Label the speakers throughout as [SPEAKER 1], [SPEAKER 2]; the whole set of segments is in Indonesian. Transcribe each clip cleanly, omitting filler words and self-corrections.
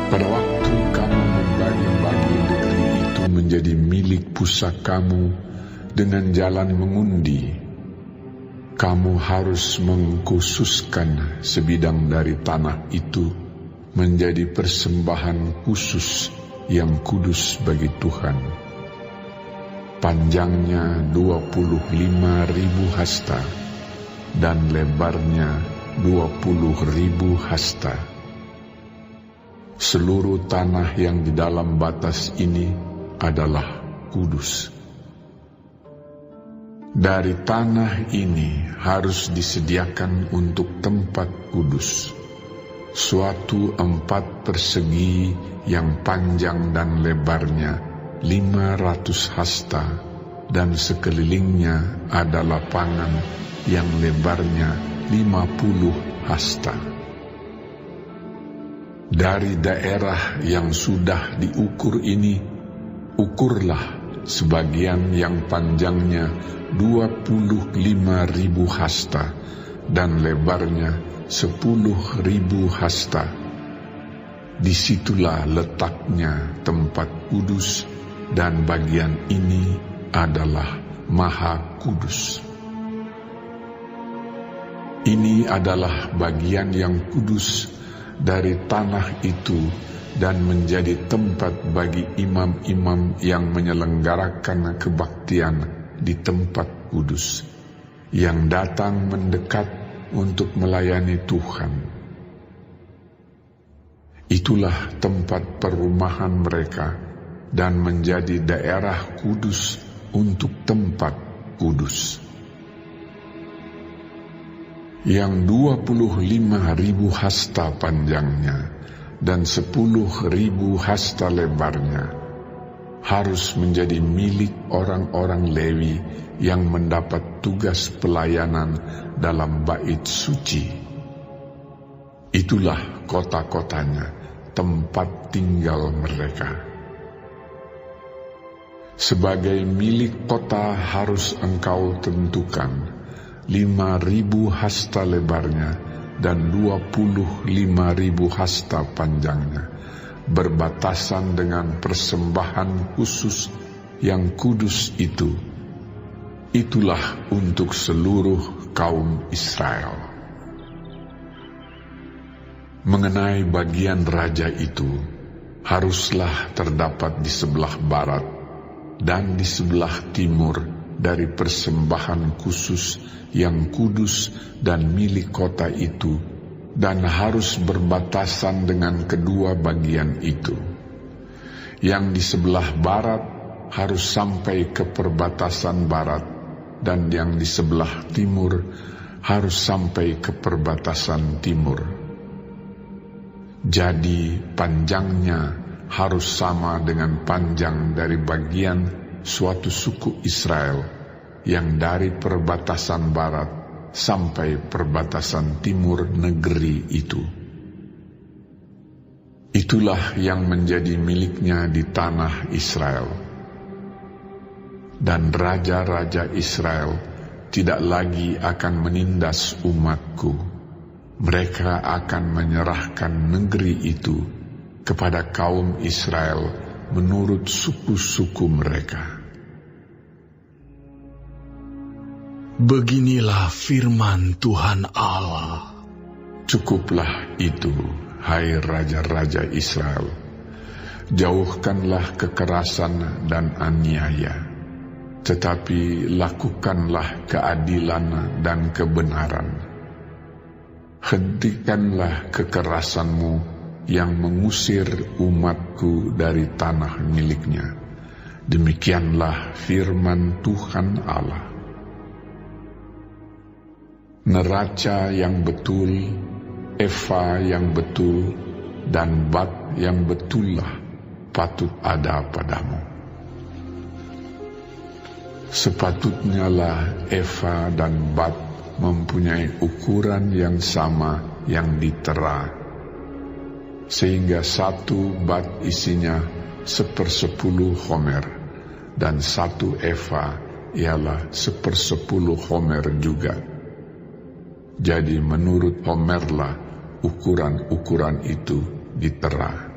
[SPEAKER 1] Pada waktu kamu membagi-bagi negeri itu menjadi milik pusakamu dengan jalan mengundi, kamu harus mengkhususkan sebidang dari tanah itu menjadi persembahan khusus yang kudus bagi Tuhan. Panjangnya 25.000 hasta dan lebarnya 20.000 hasta. Seluruh tanah yang di dalam batas ini adalah kudus. Dari tanah ini harus disediakan untuk tempat kudus suatu 4 persegi yang panjang dan lebarnya 500 hasta, dan sekelilingnya ada lapangan yang lebarnya 50 hasta. Dari daerah yang sudah diukur ini, ukurlah sebagian yang panjangnya 25.000 hasta dan lebarnya 10.000 hasta. Disitulah letaknya tempat kudus, dan bagian ini adalah Maha Kudus. Ini adalah bagian yang kudus dari tanah itu dan menjadi tempat bagi imam-imam yang menyelenggarakan kebaktian di tempat kudus, yang datang mendekat untuk melayani Tuhan. Itulah tempat perumahan mereka dan menjadi daerah kudus untuk tempat kudus. Yang 25.000 hasta panjangnya dan 10.000 hasta lebarnya harus menjadi milik orang-orang Lewi yang mendapat tugas pelayanan dalam bait suci. Itulah kota-kotanya, tempat tinggal mereka. Sebagai milik kota harus engkau tentukan 5.000 hasta lebarnya dan 25.000 hasta panjangnya, berbatasan dengan persembahan khusus yang kudus itu. Itulah untuk seluruh kaum Israel. Mengenai bagian raja itu, haruslah terdapat di sebelah barat dan di sebelah timur dari persembahan khusus yang kudus dan milik kota itu, dan harus berbatasan dengan kedua bagian itu. Yang di sebelah barat harus sampai ke perbatasan barat, dan yang di sebelah timur harus sampai ke perbatasan timur. Jadi panjangnya harus sama dengan panjang dari bagian suatu suku Israel yang dari perbatasan barat sampai perbatasan timur negeri itu. Itulah yang menjadi miliknya di tanah Israel. Dan raja-raja Israel tidak lagi akan menindas umatku. Mereka akan menyerahkan negeri itu kepada kaum Israel menurut suku-suku mereka.
[SPEAKER 2] Beginilah firman Tuhan Allah.
[SPEAKER 1] Cukuplah itu, hai raja-raja Israel. Jauhkanlah kekerasan dan aniaya, tetapi lakukanlah keadilan dan kebenaran. Hentikanlah kekerasanmu yang mengusir umatku dari tanah miliknya. Demikianlah firman Tuhan Allah. Neraca yang betul, efa yang betul, dan bat yang betullah patut ada padamu. Sepatutnya lah efa dan bat mempunyai ukuran yang sama yang ditera, sehingga satu bat isinya 1/10 homer, dan satu efa ialah 1/10 homer juga. Jadi menurut homerlah ukuran-ukuran itu ditera.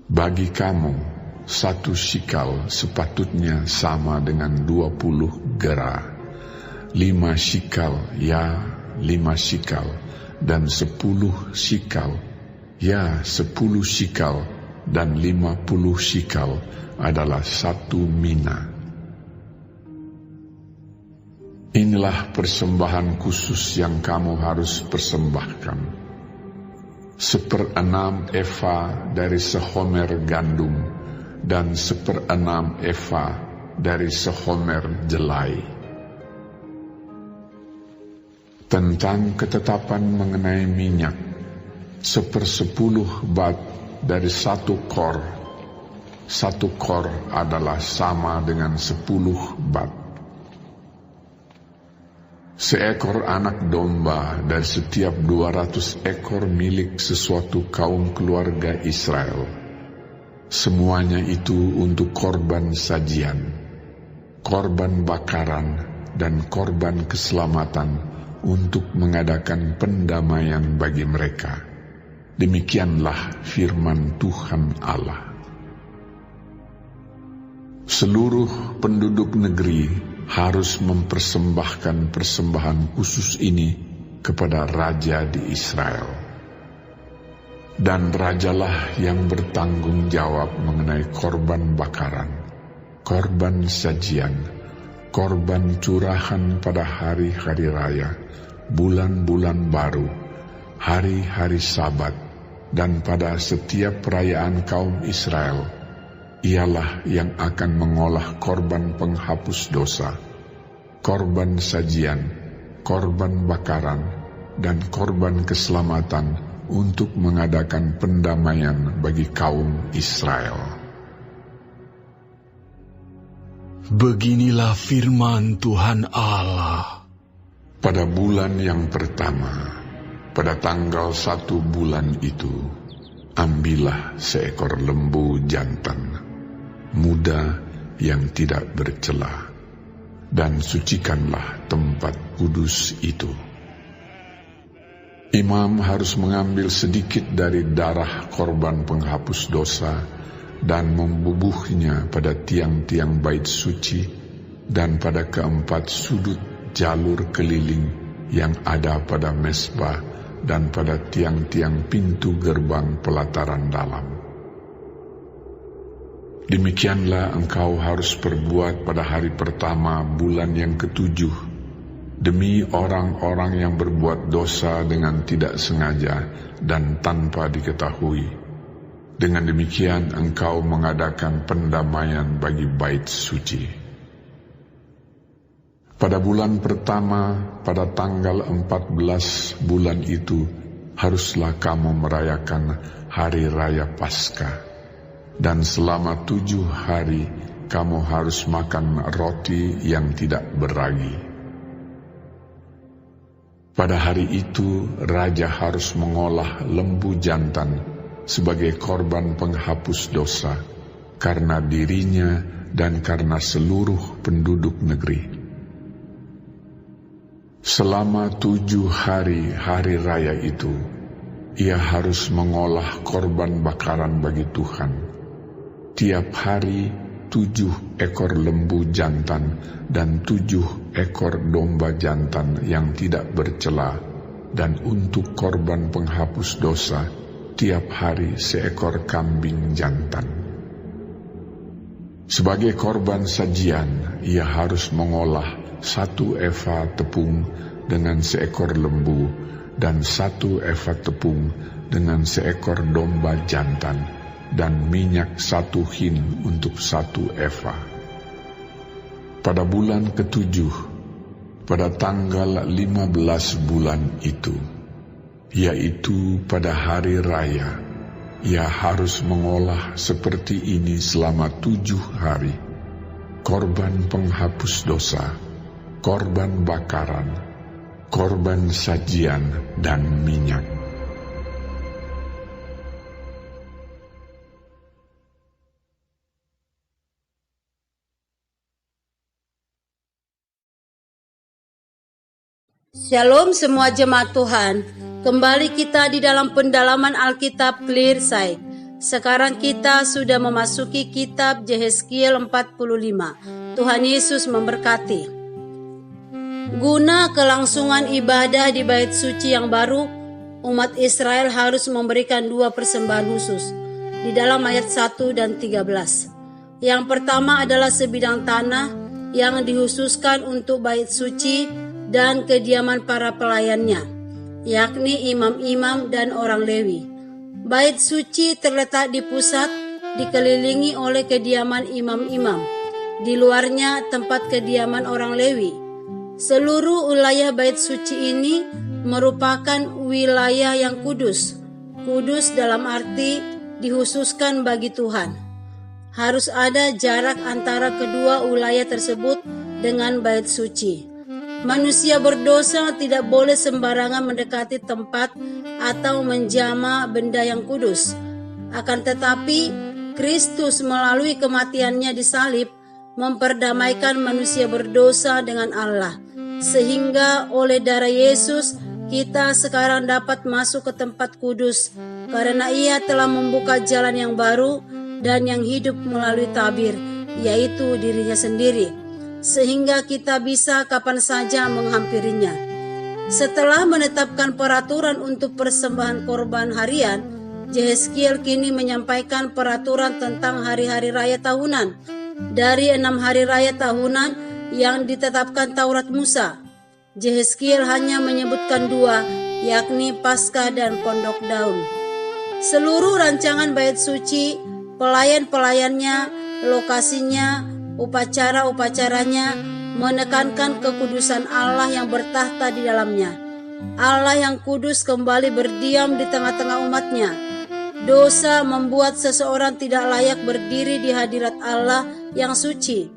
[SPEAKER 1] Bagi kamu, 1 shikal sepatutnya sama dengan 20 gera. 5 shikal, ya 5 shikal, dan 10 shikal, ya 10 shikal, dan 50 shikal adalah 1 mina. Inilah persembahan khusus yang kamu harus persembahkan. 1/6 eva dari sehomer gandum, dan 1/6 eva dari sehomer jelai. Tentang ketetapan mengenai minyak, 1/10 bat dari 1 kor. 1 kor adalah sama dengan 10 bat. Seekor anak domba dari setiap 200 ekor milik sesuatu kaum keluarga Israel. Semuanya itu untuk korban sajian, korban bakaran, dan korban keselamatan untuk mengadakan pendamaian bagi mereka. Demikianlah firman Tuhan Allah. Seluruh penduduk negeri harus mempersembahkan persembahan khusus ini kepada raja di Israel. Dan rajalah yang bertanggung jawab mengenai korban bakaran, korban sajian, korban curahan pada hari-hari raya, bulan-bulan baru, hari-hari Sabat, dan pada setiap perayaan kaum Israel. Ialah yang akan mengolah korban penghapus dosa, korban sajian, korban bakaran, dan korban keselamatan untuk mengadakan pendamaian bagi kaum Israel.
[SPEAKER 2] Beginilah firman Tuhan Allah.
[SPEAKER 1] Pada bulan yang pertama, pada tanggal 1 bulan itu, ambillah seekor lembu jantan, muda yang tidak bercela, dan sucikanlah tempat kudus itu. Imam harus mengambil sedikit dari darah korban penghapus dosa dan membubuhnya pada tiang-tiang bait suci dan pada keempat sudut jalur keliling yang ada pada mezbah dan pada tiang-tiang pintu gerbang pelataran dalam. Demikianlah engkau harus perbuat pada hari pertama bulan yang ke-7, demi orang-orang yang berbuat dosa dengan tidak sengaja dan tanpa diketahui. Dengan demikian engkau mengadakan pendamaian bagi bait suci. Pada bulan pertama, pada tanggal 14 bulan itu, haruslah kamu merayakan hari raya Paskah. Dan selama 7 hari kamu harus makan roti yang tidak beragi. Pada hari itu raja harus mengolah lembu jantan sebagai korban penghapus dosa karena dirinya dan karena seluruh penduduk negeri. Selama 7 hari raya itu, ia harus mengolah korban bakaran bagi Tuhan. Tiap hari 7 ekor lembu jantan dan 7 ekor domba jantan yang tidak bercela, dan untuk korban penghapus dosa tiap hari seekor kambing jantan. Sebagai korban sajian, ia harus mengolah 1 eva tepung dengan seekor lembu dan 1 eva tepung dengan seekor domba jantan, dan minyak 1 hin untuk 1 eva. Pada bulan ke-7, pada tanggal 15 bulan itu, yaitu pada hari raya, ia harus mengolah seperti ini selama 7 hari, korban penghapus dosa, korban bakaran, korban sajian, dan minyak.
[SPEAKER 3] Shalom semua jemaat Tuhan. Kembali kita di dalam pendalaman Alkitab Clear Sight. Sekarang kita sudah memasuki kitab Yehezkiel 45. Tuhan Yesus memberkati. Guna kelangsungan ibadah di bait suci yang baru, umat Israel harus memberikan 2 persembahan khusus di dalam ayat 1 dan 13. Yang pertama adalah sebidang tanah yang dikhususkan untuk bait suci dan kediaman para pelayannya, yakni imam-imam dan orang Lewi. Bait suci terletak di pusat, dikelilingi oleh kediaman imam-imam. Di luarnya tempat kediaman orang Lewi. Seluruh wilayah bait suci ini merupakan wilayah yang kudus. Kudus dalam arti dikhususkan bagi Tuhan. Harus ada jarak antara kedua wilayah tersebut dengan bait suci. Manusia berdosa tidak boleh sembarangan mendekati tempat atau menjamah benda yang kudus. Akan tetapi, Kristus melalui kematiannya di salib memperdamaikan manusia berdosa dengan Allah. Sehingga oleh darah Yesus, kita sekarang dapat masuk ke tempat kudus karena Ia telah membuka jalan yang baru dan yang hidup melalui tabir, yaitu dirinya sendiri, sehingga kita bisa kapan saja menghampirinya. Setelah menetapkan peraturan untuk persembahan korban harian, Yehezkiel kini menyampaikan peraturan tentang hari-hari raya tahunan. Dari 6 hari raya tahunan yang ditetapkan Taurat Musa, Yehezkiel hanya menyebutkan 2, yakni Paskah dan Pondok Daun. Seluruh rancangan bait suci, pelayan-pelayannya, lokasinya, upacara-upacaranya menekankan kekudusan Allah yang bertahta di dalamnya. Allah yang kudus kembali berdiam di tengah-tengah umatnya. Dosa membuat seseorang tidak layak berdiri di hadirat Allah yang suci.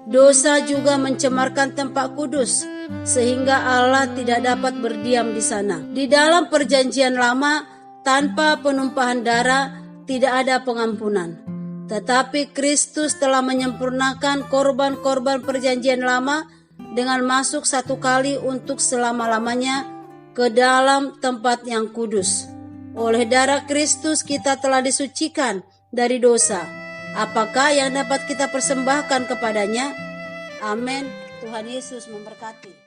[SPEAKER 3] Dosa juga mencemarkan tempat kudus, sehingga Allah tidak dapat berdiam di sana. Di dalam perjanjian lama, tanpa penumpahan darah, tidak ada pengampunan. Tetapi Kristus telah menyempurnakan korban-korban perjanjian lama dengan masuk 1 kali untuk selama-lamanya ke dalam tempat yang kudus. Oleh darah Kristus kita telah disucikan dari dosa. Apakah yang dapat kita persembahkan kepadanya? Amin. Tuhan Yesus memberkati.